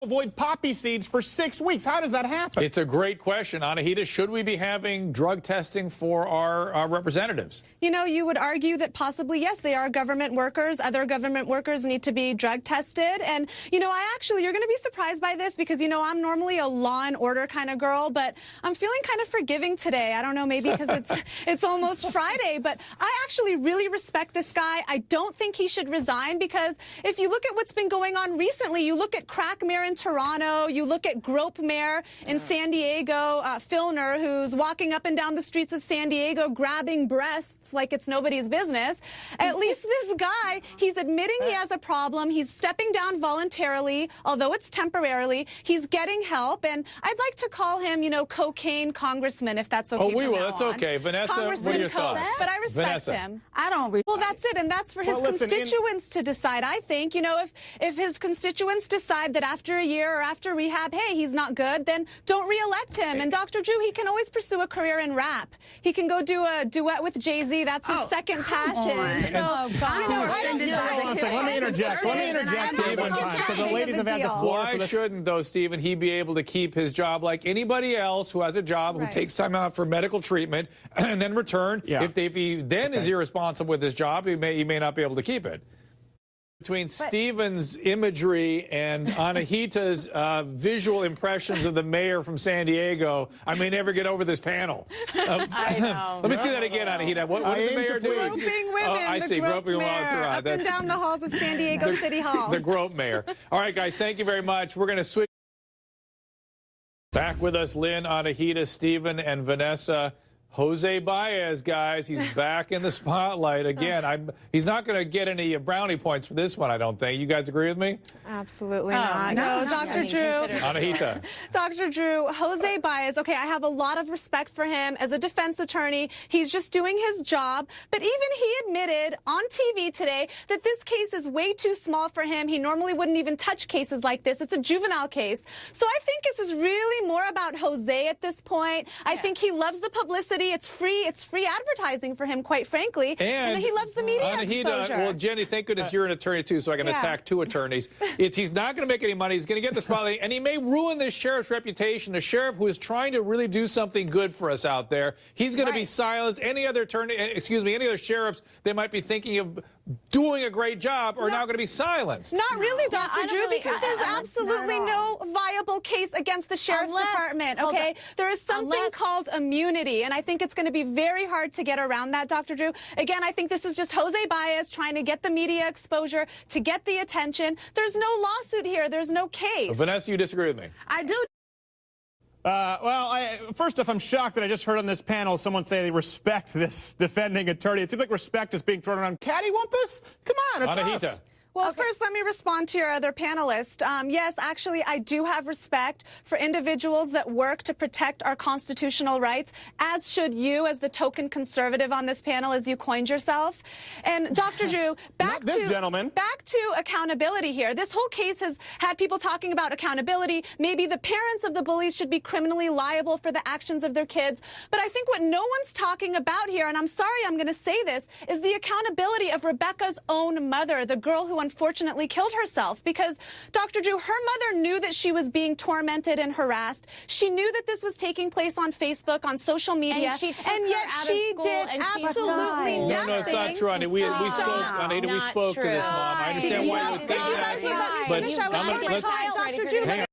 avoid poppy seeds for 6 weeks. How does that happen? It's a great question, Anahita. Should we be having drug testing for our representatives? You know, you would argue that possibly, yes, they are government workers. Other government workers need to be drug tested. And, you know, you're going to be surprised by this because, you know, I'm normally a law and order kind of girl, but I'm feeling kind of forgiving today. I don't know, maybe because it's almost Friday, but I actually really respect this guy. I don't think he should resign because if you look at what's been going on recently, you look at crack mayor in Toronto, you look at grope mayor in San Diego, Filner, who's walking up and down the streets of San Diego grabbing breasts like it's nobody's business. At least this guy, he's admitting he has a problem. He's stepping down voluntarily, although it's temporarily. He's getting help, and I'd like to call him, you know, cocaine congressman, if that's okay. Oh, we will. That's on. Okay. Vanessa, what are your thoughts? But I respect him. I don't. Well, that's it, and that's for his constituents to decide. I think, you know, if his constituents decide that after a year or after rehab, hey, he's not good, then don't re-elect him. And Dr. Drew, he can always pursue a career in rap. He can go do a duet with Jay-Z. That's his second passion. Let me interject. Dave, one time, because the ladies have had the floor. Why shouldn't, though, Stephen, he be able to keep his job like anybody else who has a job, who takes time out for medical treatment, and then return? If he then is irresponsible with his job, he may not be able to keep it. Between Stephen's imagery and Anahita's visual impressions of the mayor from San Diego, I may never get over this panel. I know. Let me see that again, Anahita. What did the mayor do? Groping women. I see. Groping women. Up and down the halls of San Diego City Hall. The grope mayor. All right, guys, thank you very much. We're going to switch. Back with us, Lynn, Anahita, Stephen, and Vanessa. Jose Baez, guys, he's back in the spotlight again. He's not going to get any brownie points for this one, I don't think. You guys agree with me? Absolutely not. No, Dr. Drew. Anahita. Dr. Drew, Jose Baez, okay, I have a lot of respect for him as a defense attorney. He's just doing his job. But even he admitted on TV today that this case is way too small for him. He normally wouldn't even touch cases like this. It's a juvenile case. So I think this is really more about Jose at this point. I think he loves the publicity. It's free advertising for him, quite frankly. And he loves the media exposure. Well, Jenny, thank goodness you're an attorney, too, so I can attack two attorneys. He's not going to make any money. He's going to get the spotlight, and he may ruin this sheriff's reputation, a sheriff who is trying to really do something good for us out there. He's going to be silenced. Any other attorney, any other sheriffs they might be thinking of doing a great job are now going to be silenced. Not really, Dr. Drew, because there's absolutely no viable case against the sheriff's department, okay? There is something called immunity, and I think it's going to be very hard to get around that, Dr. Drew. Again, I think this is just Jose Baez trying to get the media exposure, to get the attention. There's no lawsuit here. There's no case. Vanessa, you disagree with me? I do. First off, I'm shocked that I just heard on this panel someone say they respect this defending attorney. It seems like respect is being thrown around. Cattywampus? Come on, it's us. Well, first, let me respond to your other panelist. Yes, actually, I do have respect for individuals that work to protect our constitutional rights, as should you, as the token conservative on this panel, as you coined yourself. And Dr. Drew, back to accountability here. This whole case has had people talking about accountability. Maybe the parents of the bullies should be criminally liable for the actions of their kids. But I think what no one's talking about here, and I'm sorry I'm going to say this, is the accountability of Rebecca's own mother, the girl who unfortunately killed herself. Because, Dr. Drew, her mother knew that she was being tormented and harassed. She knew that this was taking place on Facebook, on social media, and yet she did absolutely nothing. No, it's not true, Anita. We spoke to this mom. I understand why you think that. Dr. Drew, Hang